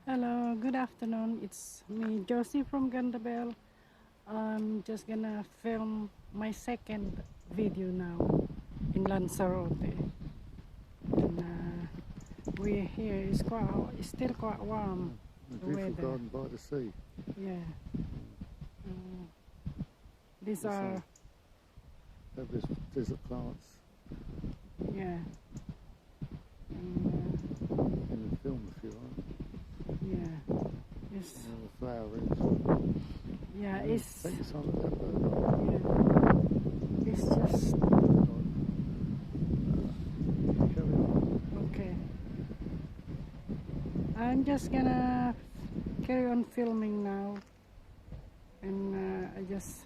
Hello, good afternoon. It's me, Josie from Gandabel. I'm just gonna film my second video now in Lanzarote. And we're here. It's still quite warm. A The beautiful weather. garden by the sea. Yeah. These are. Have this desert plants Yeah. in the film if you like. Yeah. It's. And the flowering. Yeah. It's. Take your time with that bird. Yeah. It's just. Carry on. Okay. I'm just gonna carry on filming now, and I just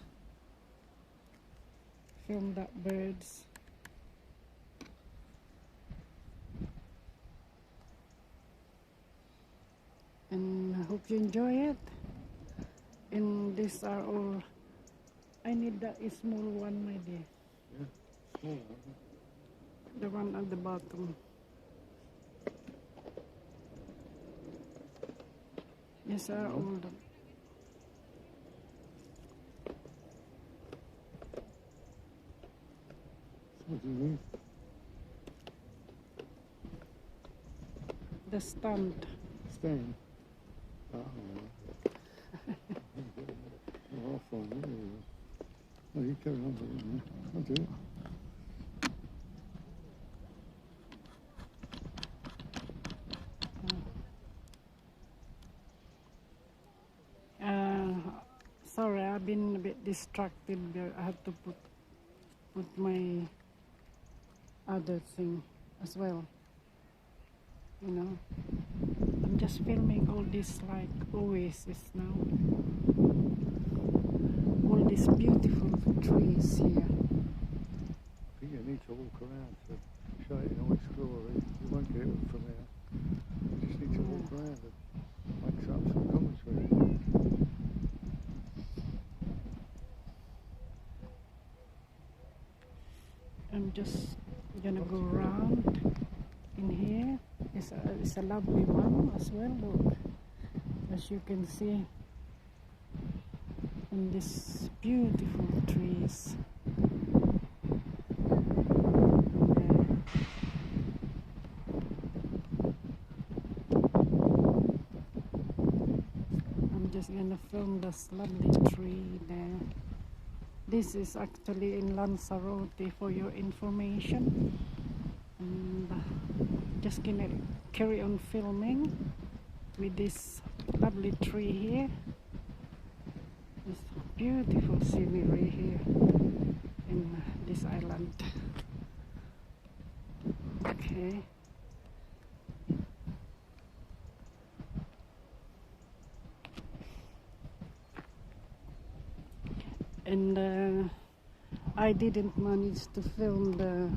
filmed that birds. And I hope you enjoy it. And these are all. I need that small one, my dear. Yeah, small one. The one at the bottom. These are all the. What do you need? The stand. Stand. Oh, yeah. Off on you. Oh, you carry on with it, man. I'll do it. Sorry, I've been a bit distracted. I have to put my other thing as well. You know, I'm just filming all this like oasis now. All these beautiful trees here. I think you need to walk around to show it in all its glory. You won't get it from there. You just need to walk around and make some commentary. I'm just gonna go around in here. It's a lovely one as well. Look, as you can see, in these beautiful trees. I'm just gonna film this lovely tree there. This is actually in Lanzarote for your information. And just gonna carry on filming with this lovely tree here. This beautiful scenery here in this island. Okay. And I didn't manage to film the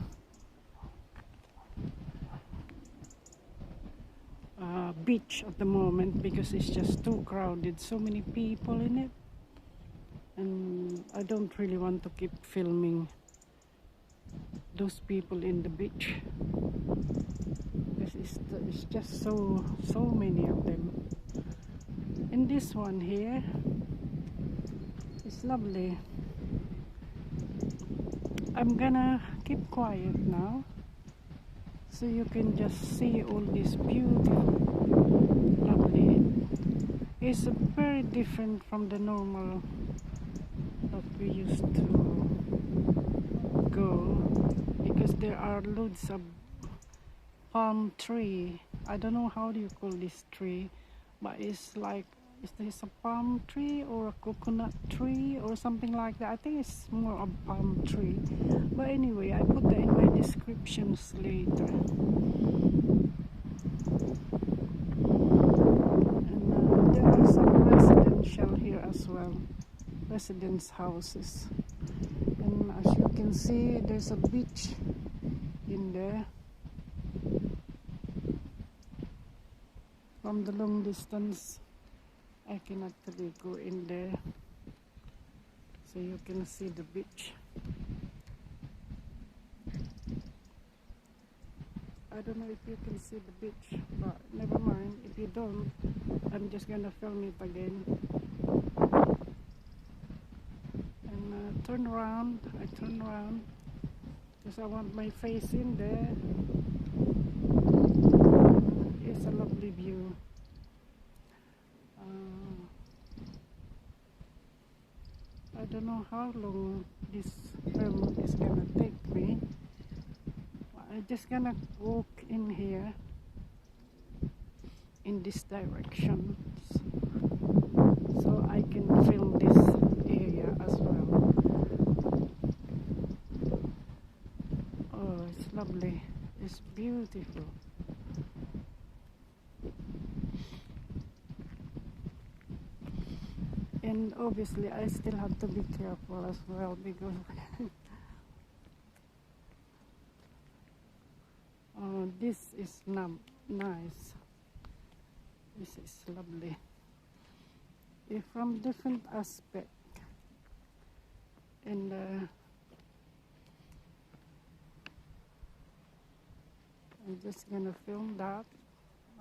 beach at the moment because it's just too crowded, so many people in it, and I don't really want to keep filming those people in the beach because it's just so many of them. And this one here is lovely. I'm gonna keep quiet now so you can just see all this beautiful, lovely. It's very different from the normal that we used to go because there are loads of palm tree. I don't know how do you call this tree, but it's like, is this a palm tree or a coconut tree or something like that? I think it's more of palm tree. But anyway, I put that in my descriptions later. And there are some residential here as well, residence houses. And as you can see, there's a beach in there. From the long distance, I can actually go in there so you can see the beach. I don't know if you can see the beach, but never mind. If you don't, I'm just gonna film it again. And turn around. I turn around because I want my face in there. It's a lovely view. I don't know how long this film is gonna take me. I'm just gonna walk in here in this direction so I can film this area as well. Oh, it's lovely. It's beautiful. And obviously I still have to be careful as well because this is not nice. This is lovely. From different aspect. And I'm just gonna film that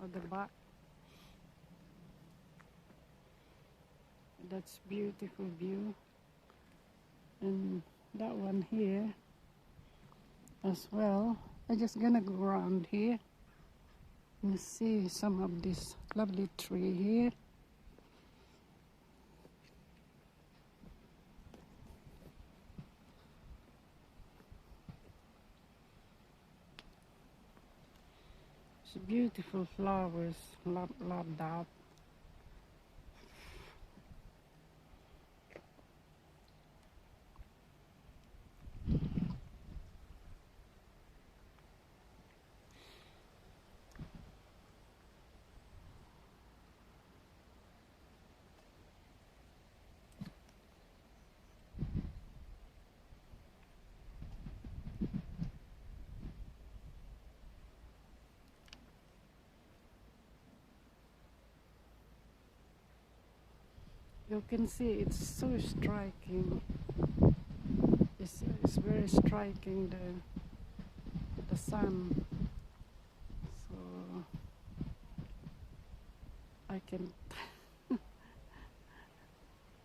at the back. That's beautiful view. And that one here as well. I'm just gonna go around here and see some of this lovely tree here. It's beautiful flowers, love that. You can see it's so striking. It's very striking, the sun. So I can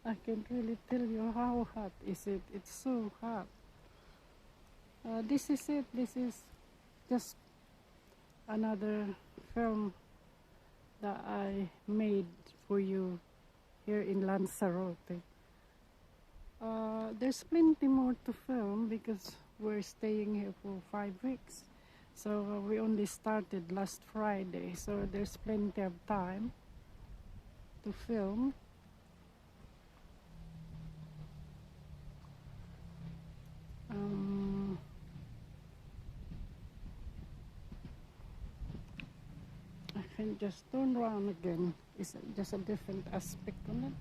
I can't really tell you how hot is it. It's so hot. This is it. This is just another film that I made for you here in Lanzarote. There's plenty more to film because we're staying here for 5 weeks. So we only started last Friday, so there's plenty of time to film. I can just turn around again. It's just a different aspect on it.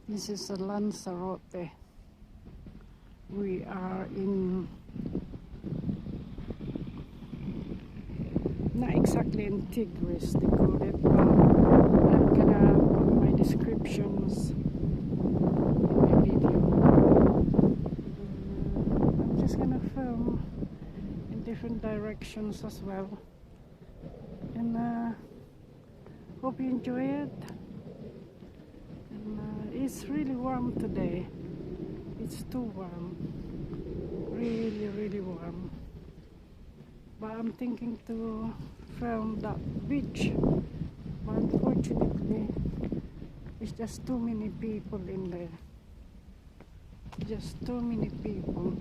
This is Lanzarote. We are in, not exactly in Tigris, they call it, but I'm gonna put my descriptions in my video. I'm just gonna film in different directions as well. And hope you enjoy it. It's really warm today. It's too warm. Really, really warm. But I'm thinking to film that beach. But unfortunately, it's just too many people in there. Just too many people.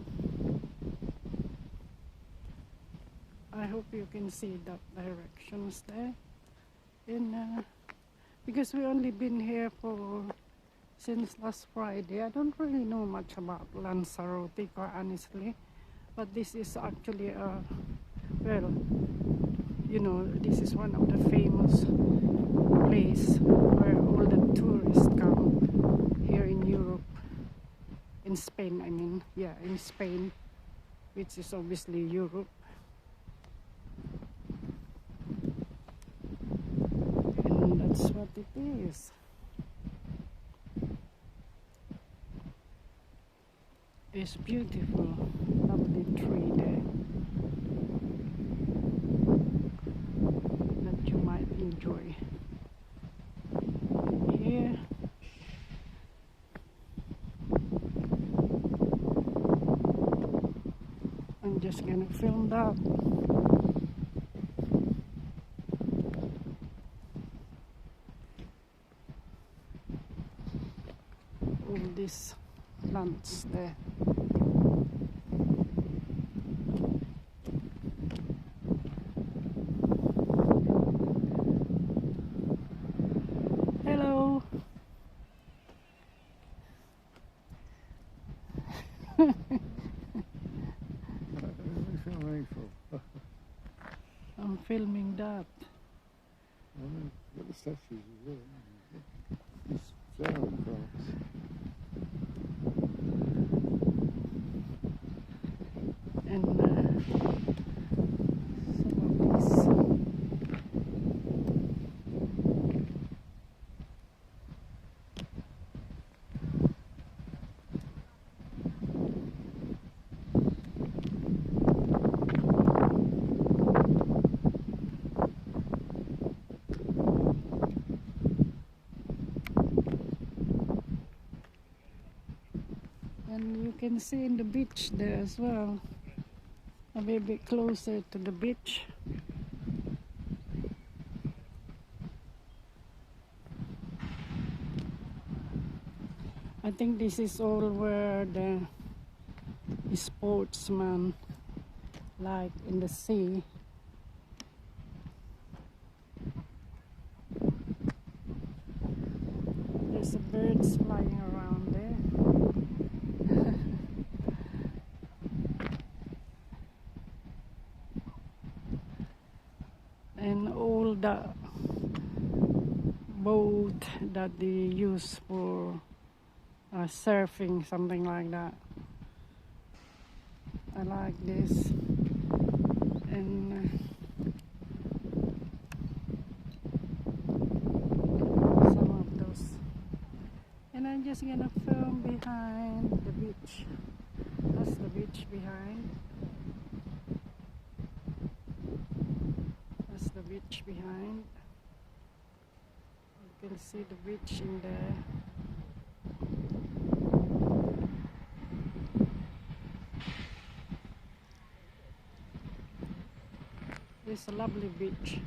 I hope you can see that directions there. And because we only been here for since last Friday, I don't really know much about Lanzarote, quite honestly. But this is actually well, you know, this is one of the famous place where all the tourists come here in Europe in Spain, I mean, yeah, in Spain, which is obviously Europe. And that's what it is. It's beautiful, lovely tree there that you might enjoy. Here, I'm just gonna film that. All these plants there. Hello. I'm filming that. Got the statues as well. These flower crops. And some of these. And you can see in the beach there as well. I'll be a bit closer to the beach. I think this is all where the sportsmen like in the sea. There's a birds flying around there. And all the boat that they use for surfing, something like that. I like this. And some of those. And I'm just gonna film behind the beach. That's the beach behind. That's the beach behind. You can see the beach in there. It's a lovely beach.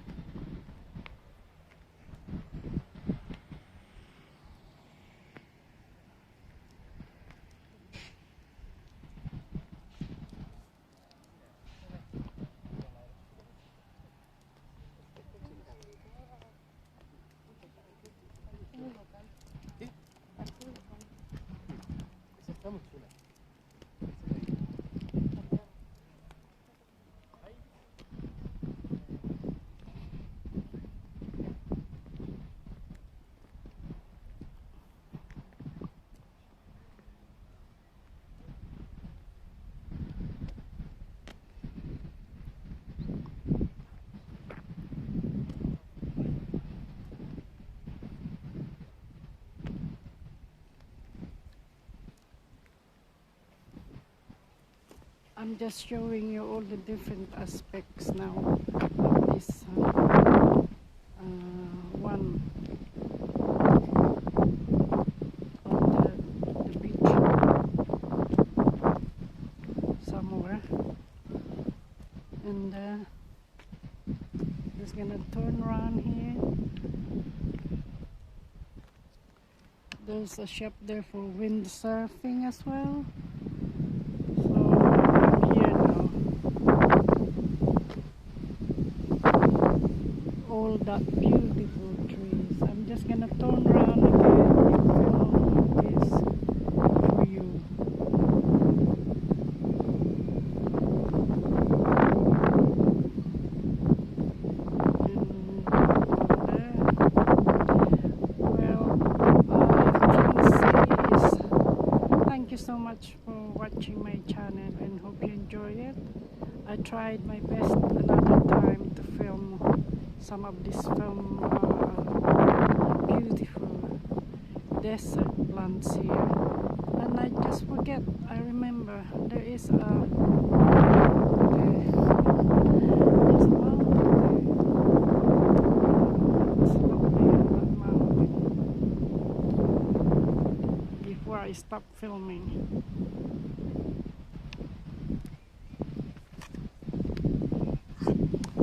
I'm just showing you all the different aspects now of this one of the beach somewhere. And just gonna turn around here. There's a shop there for windsurfing as well. All that beautiful trees. I'm just gonna turn around again and film this for you. Well, all I can say is thank you so much tried my best another time to film some of this beautiful desert plants here, and I just forget. I remember there is a mountain there. There's a mountain there. It's lovely on that mountain. Before I stop filming.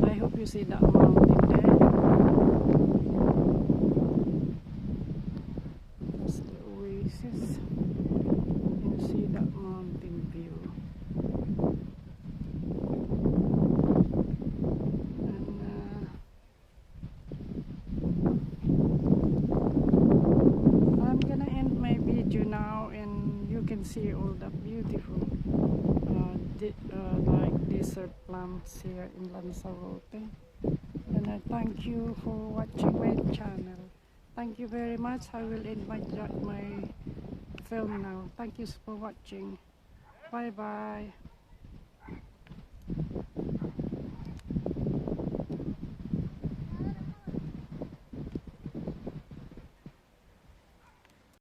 I hope you see that mountain there. That's the oasis. You see that mountain view. And I'm gonna end my video now, and you can see all the beautiful like desert plants here in Lanzarote. And I thank you for watching my channel. Thank you very much. I will end my film now. Thank you for watching. Bye bye.